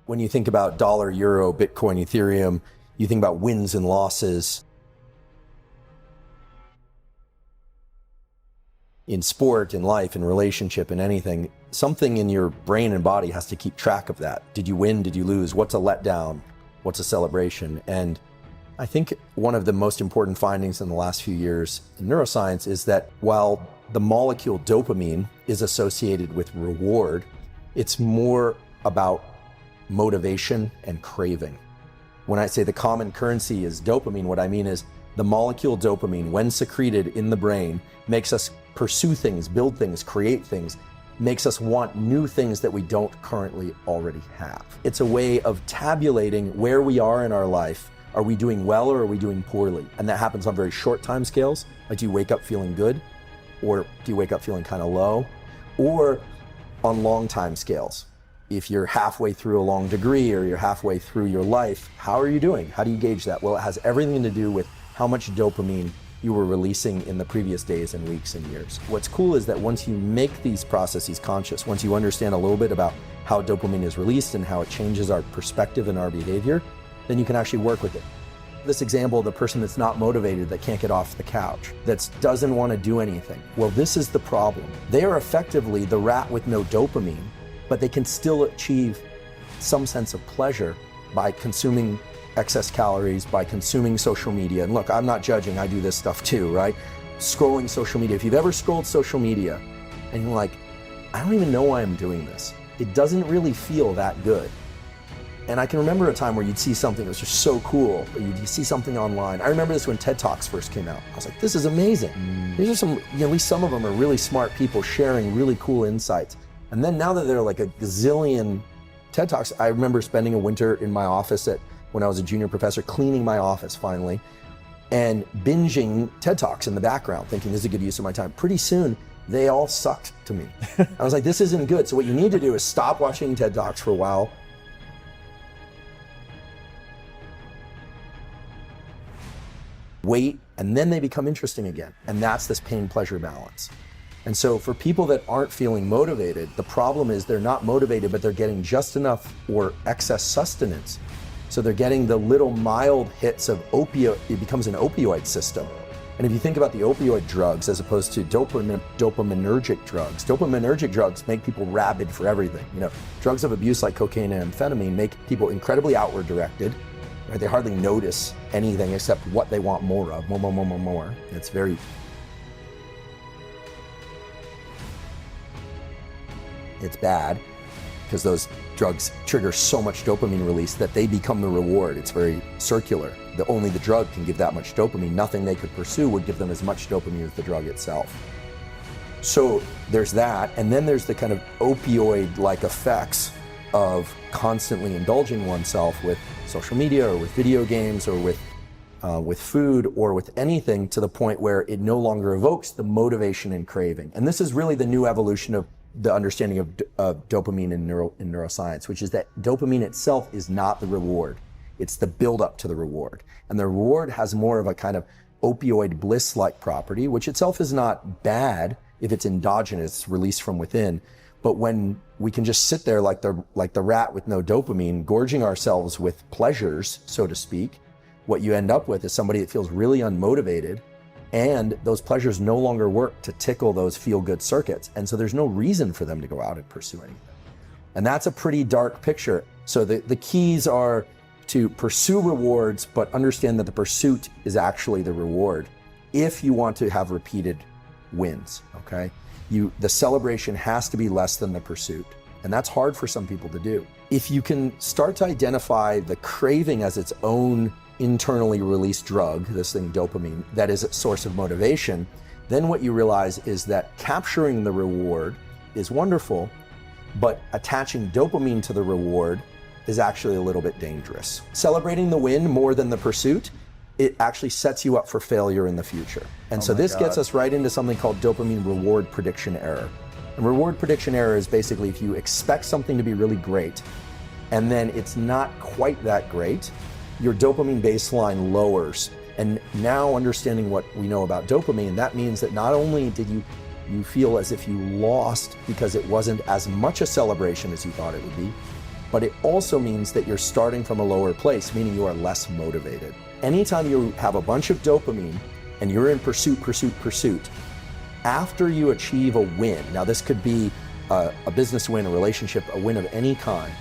When you think about dollar, euro, Bitcoin, Ethereum, you think about wins and losses. In sport, in life, in relationship, in anything, something in your brain and body has to keep track of that. Did you win? Did you lose? What's a letdown? What's a celebration? And I think one of the most important findings in the last few years in neuroscience is that while the molecule dopamine is associated with reward, it's more about motivation and craving. When I say the common currency is dopamine, what I mean is the molecule dopamine, when secreted in the brain, makes us pursue things, build things, create things, makes us want new things that we don't currently already have. It's a way of tabulating where we are in our life. Are we doing well or are we doing poorly? And that happens on very short time scales. Like, do you wake up feeling good? Or do you wake up feeling kind of low? Or on long time scales. If you're halfway through a long degree or you're halfway through your life, how are you doing? How do you gauge that? Well, it has everything to do with how much dopamine you were releasing in the previous days and weeks and years. What's cool is that once you make these processes conscious, once you understand a little bit about how dopamine is released and how it changes our perspective and our behavior, then you can actually work with it. This example of the person that's not motivated, that can't get off the couch, that doesn't want to do anything. Well, this is the problem. They are effectively the rat with no dopamine, but they can still achieve some sense of pleasure by consuming excess calories, by consuming social media. And look, I'm not judging, I do this stuff too, right? Scrolling social media. If you've ever scrolled social media and you're like, I don't even know why I'm doing this. It doesn't really feel that good. And I can remember a time where you'd see something that was just so cool, or you'd see something online. I remember this when TED Talks first came out. I was like, this is amazing. These are some, at least some of them are really smart people sharing really cool insights. And then now that there are like a gazillion TED Talks, I remember spending a winter in my office when I was a junior professor, cleaning my office finally, and binging TED Talks in the background, thinking this is a good use of my time. Pretty soon, they all sucked to me. I was like, this isn't good. So what you need to do is stop watching TED Talks for a while, wait, and then they become interesting again. And that's this pain-pleasure balance. And so for people that aren't feeling motivated, the problem is they're not motivated, but they're getting just enough or excess sustenance. So they're getting the little mild hits of opioid, it becomes an opioid system. And if you think about the opioid drugs as opposed to dopaminergic drugs make people rabid for everything. You know, drugs of abuse like cocaine and amphetamine make people incredibly outward directed. Right? They hardly notice anything except what they want more of, more. It's bad because those drugs trigger so much dopamine release that they become the reward. It's very circular. Only the drug can give that much dopamine. Nothing they could pursue would give them as much dopamine as the drug itself. So there's that, and then there's the kind of opioid-like effects of constantly indulging oneself with social media or with video games or with food or with anything to the point where it no longer evokes the motivation and craving. And this is really the new evolution of the understanding of dopamine in neuroscience, which is that dopamine itself is not the reward. It's the buildup to the reward. And the reward has more of a kind of opioid bliss-like property, which itself is not bad if it's endogenous, released from within. But when we can just sit there like the rat with no dopamine, gorging ourselves with pleasures, so to speak, what you end up with is somebody that feels really unmotivated, and those pleasures no longer work to tickle those feel-good circuits. And so there's no reason for them to go out and pursue anything. And that's a pretty dark picture. So the keys are to pursue rewards, but understand that the pursuit is actually the reward if you want to have repeated wins, okay? The celebration has to be less than the pursuit. And that's hard for some people to do. If you can start to identify the craving as its own internally released drug, this thing dopamine, that is a source of motivation, then what you realize is that capturing the reward is wonderful, but attaching dopamine to the reward is actually a little bit dangerous. Celebrating the win more than the pursuit, it actually sets you up for failure in the future. And so this gets us right into something called dopamine reward prediction error. And reward prediction error is basically if you expect something to be really great and then it's not quite that great, your dopamine baseline lowers. And now understanding what we know about dopamine, that means that not only did you feel as if you lost because it wasn't as much a celebration as you thought it would be, but it also means that you're starting from a lower place, meaning you are less motivated. Anytime you have a bunch of dopamine and you're in pursuit, after you achieve a win, now this could be a business win, a relationship, a win of any kind,